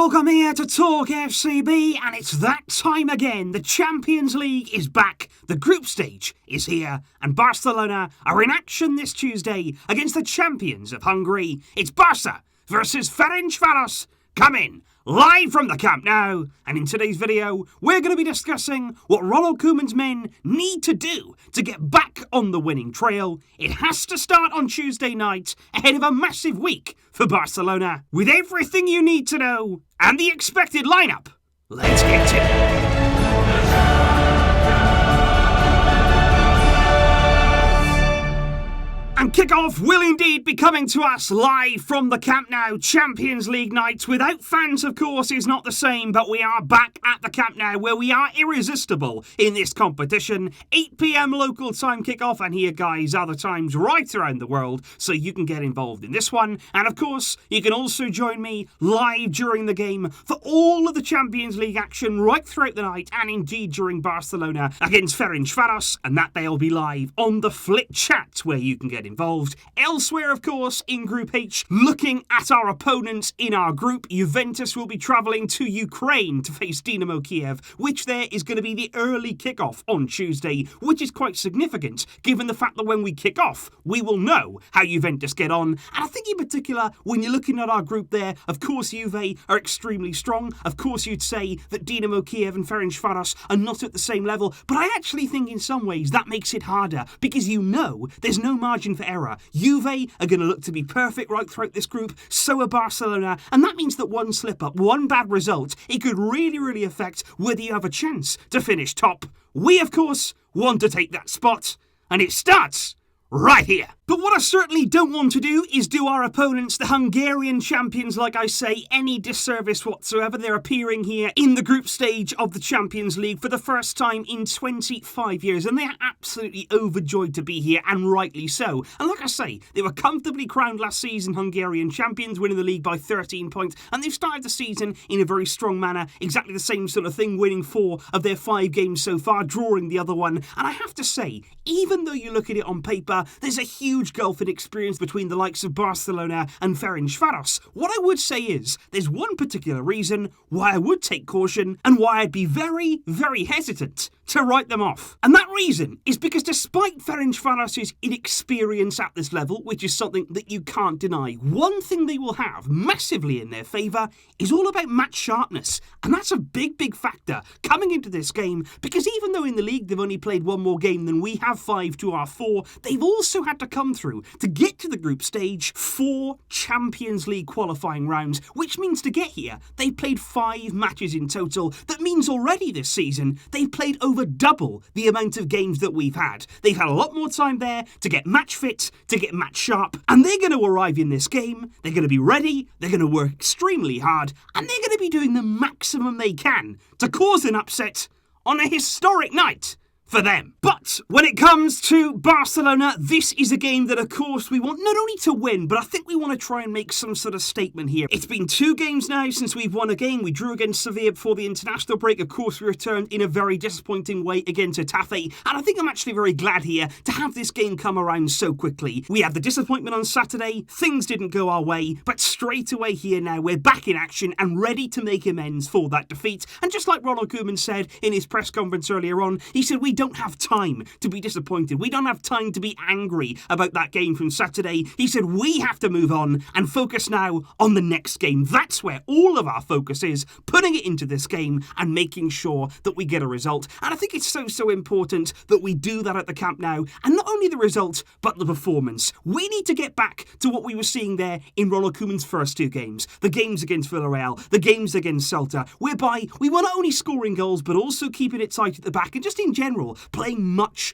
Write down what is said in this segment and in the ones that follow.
Welcome here to TalkFCB, and it's that time again. The Champions League is back, the group stage is here, and Barcelona are in action this Tuesday against the champions of Hungary. It's Barça versus Ferencvaros. Come in, live from the Camp Nou, and in today's video, we're going to be discussing what Ronald Koeman's men need to do to get back on the winning trail. It has to start on Tuesday night, ahead of a massive week for Barcelona. With everything you need to know, and the expected lineup, let's get to it. And Kickoff will indeed be coming to us live from the Camp Nou. Champions League night without fans, of course, is not the same, but we are back at the Camp Nou where we are irresistible in this competition. 8 p.m. local time kickoff, and here, guys, are the times right around the world, so you can get involved in this one. And of course, you can also join me live during the game for all of the Champions League action right throughout the night, and indeed during Barcelona against Ferencvaros, and that they'll be live on the Flip Chat where you can get involved. Elsewhere, of course, in Group H, looking at our opponents in our group, Juventus will be travelling to Ukraine to face Dynamo Kiev, which there is going to be the early kickoff on Tuesday, which is quite significant, given the fact that when we kick off, we will know how Juventus get on. And I think in particular, when you're looking at our group there, of course Juve are extremely strong. Of course you'd say that Dynamo Kiev and Ferencvaros are not at the same level, but I actually think in some ways that makes it harder, because you know there's no margin for error. Juve are going to look to be perfect right throughout this group, so are Barcelona, and that means that one slip-up, one bad result, it could really affect whether you have a chance to finish top. We, of course, want to take that spot, and it starts right here. But what I certainly don't want to do is do our opponents, the Hungarian champions, like I say, any disservice whatsoever. They're appearing here in the group stage of the Champions League for the first time in 25 years, and they are absolutely overjoyed to be here, and rightly so. And like I say, they were comfortably crowned last season Hungarian champions, winning the league by 13 points, and they've started the season in a very strong manner, exactly the same sort of thing, winning 4 of their 5 games so far, drawing the other one. And I have to say, even though you look at it on paper, there's a huge gulf in experience between the likes of Barcelona and Ferencvaros. What I would say is, there's one particular reason why I would take caution and why I'd be very hesitant to write them off. And that reason is because despite Ferencvaros' inexperience at this level, which is something that you can't deny, one thing they will have massively in their favour is all about match sharpness. And that's a big factor coming into this game, because even though in the league they've only played one more game than we have, 5 to our 4, they've also had to come through to get to the group stage 4 Champions League qualifying rounds, which means to get here, they played 5 matches in total. That means already this season, they've played over double the amount of games that we've had. They've had a lot more time there to get match fit, to get match sharp, and they're going to arrive in this game, they're going to be ready, they're going to work extremely hard, and they're going to be doing the maximum they can to cause an upset on a historic night for them. But when it comes to Barcelona, this is a game that, of course, we want not only to win, but I think we want to try and make some sort of statement here. It's been 2 games now since we've won a game. We drew against Sevilla before the international break. Of course, we returned in a very disappointing way against Getafe, and I think I'm actually very glad here to have this game come around so quickly. We had the disappointment on Saturday, things didn't go our way, but straight away here now, we're back in action and ready to make amends for that defeat. And just like Ronald Koeman said in his press conference earlier on, he said, we don't have time to be disappointed. We don't have time to be angry about that game from Saturday. He said we have to move on and focus now on the next game. That's where all of our focus is, putting it into this game and making sure that we get a result. And I think it's so important that we do that at the Camp Nou. And not only the result, but the performance. We need to get back to what we were seeing there in Ronald Koeman's first 2 games. The games against Villarreal, the games against Celta, whereby we were not only scoring goals, but also keeping it tight at the back, and just in general, playing much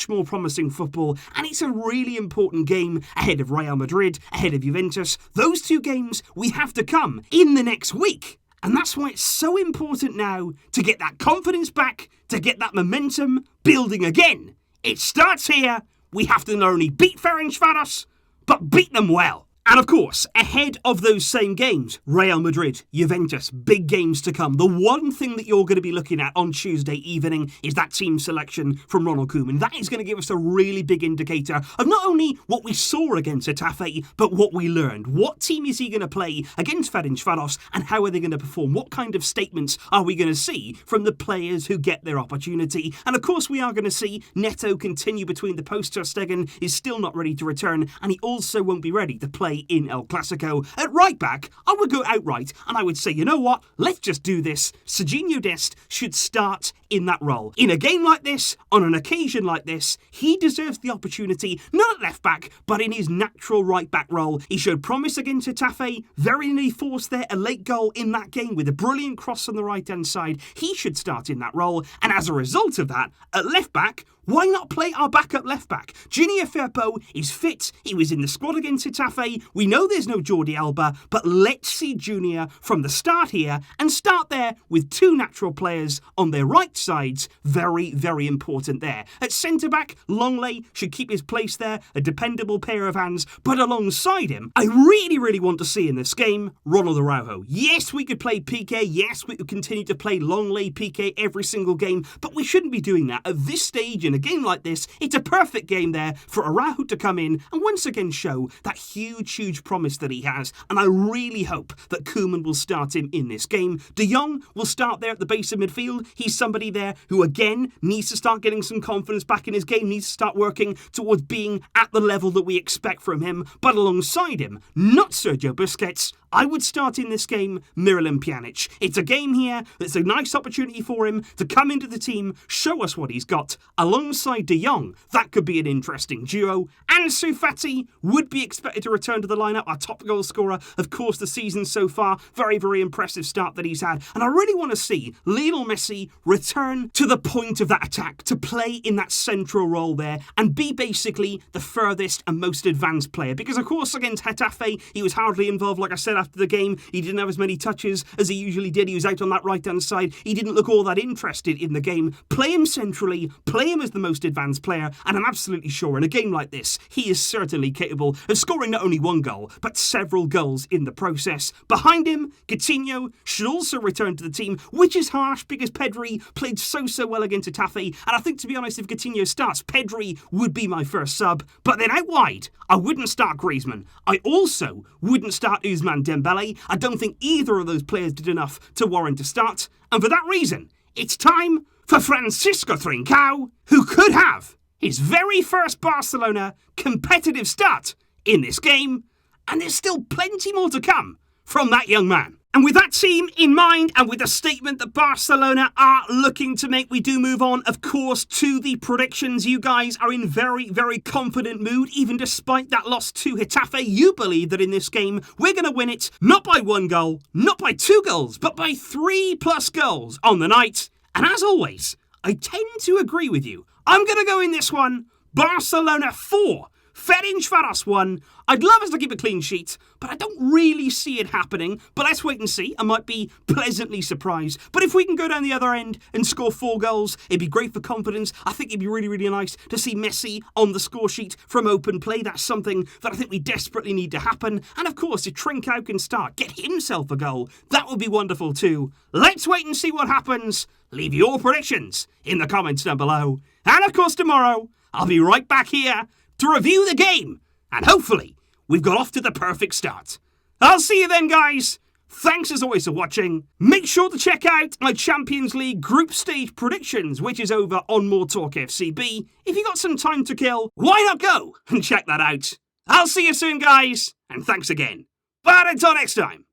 more promising football. And it's a really important game ahead of Real Madrid, ahead of Juventus. Those 2 games, we have to come in the next week. And that's why it's so important now to get that confidence back, to get that momentum building again. It starts here. We have to not only beat Ferencvaros, but beat them well. And of course, ahead of those same games, Real Madrid, Juventus, big games to come. The one thing that you're going to be looking at on Tuesday evening is that team selection from Ronald Koeman. That is going to give us a really big indicator of not only what we saw against Getafe, but what we learned. What team is he going to play against Ferencvaros, and how are they going to perform? What kind of statements are we going to see from the players who get their opportunity? And of course, we are going to see Neto continue between the posts. Ter Stegen is still not ready to return, and he also won't be ready to play in El Clasico. At right back, I would go outright and I would say, you know what? Let's just do this. Serginho Dest should start in that role. In a game like this, on an occasion like this, he deserves the opportunity, not at left back, but in his natural right back role. He showed promise against Getafe, very nearly forced there a late goal in that game with a brilliant cross on the right hand side. He should start in that role, and as a result of that, at left back, why not play our backup left back? Junior Firpo is fit. He was in the squad against Getafe. We know there's no Jordi Alba, but let's see Junior from the start here and start there with two natural players on their right sides. Very, very important there. At centre-back, Longley should keep his place there, a dependable pair of hands, but alongside him, I really, really want to see in this game, Ronald Araujo. Yes, we could play Piqué. Yes, we could continue to play Longley, Piqué every single game, but we shouldn't be doing that. At this stage in a game like this, it's a perfect game there for Araujo to come in and once again show that huge promise that he has, and I really hope that Koeman will start him in this game. De Jong will start there at the base of midfield. He's somebody there who again needs to start getting some confidence back in his game, needs to start working towards being at the level that we expect from him, but alongside him, not Sergio Busquets, I would start in this game Miralem Pjanic. It's a game here that's a nice opportunity for him to come into the team, show us what he's got. Alongside De Jong, that could be an interesting duo. Ansu Fati would be expected to return to the lineup, our top goal scorer, of course, the season so far. Very, very impressive start that he's had. And I really want to see Lionel Messi return to the point of that attack, to play in that central role there and be basically the furthest and most advanced player. Because, of course, against Getafe, he was hardly involved, like I said, after the game. He didn't have as many touches as he usually did. He was out on that right-hand side. He didn't look all that interested in the game. Play him centrally, play him as the most advanced player, and I'm absolutely sure in a game like this, he is certainly capable of scoring not only one goal, but several goals in the process. Behind him, Coutinho should also return to the team, which is harsh because Pedri played so well against Getafe, and I think, to be honest, if Coutinho starts, Pedri would be my first sub. But then out wide, I wouldn't start Griezmann. I also wouldn't start Ousmane Dembele. I don't think either of those players did enough to warrant a start, and for that reason, it's time for Francisco Trincao, who could have his very first Barcelona competitive start in this game, and there's still plenty more to come from that young man. And with that team in mind, and with the statement that Barcelona are looking to make, we do move on, of course, to the predictions. You guys are in very, very confident mood, even despite that loss to Getafe. You believe that in this game, we're going to win it, not by one goal, not by two goals, but by 3+ goals on the night. And as always, I tend to agree with you. I'm going to go in this one, Barcelona 4. Ferencvaros 1. I'd love us to keep a clean sheet, but I don't really see it happening. But let's wait and see. I might be pleasantly surprised. But if we can go down the other end and score 4 goals, it'd be great for confidence. I think it'd be really, really nice to see Messi on the score sheet from open play. That's something that I think we desperately need to happen. And of course, if Trincao can start, get himself a goal, that would be wonderful too. Let's wait and see what happens. Leave your predictions in the comments down below. And of course, tomorrow, I'll be right back here to review the game, and hopefully we've got off to the perfect start. I'll see you then, guys. Thanks as always for watching. Make sure to check out my Champions League group stage predictions, which is over on MORETALKFCB. If you got some time to kill, why not go and check that out? I'll see you soon, guys, and thanks again. But until next time,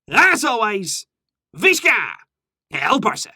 as always, Visca El Barça.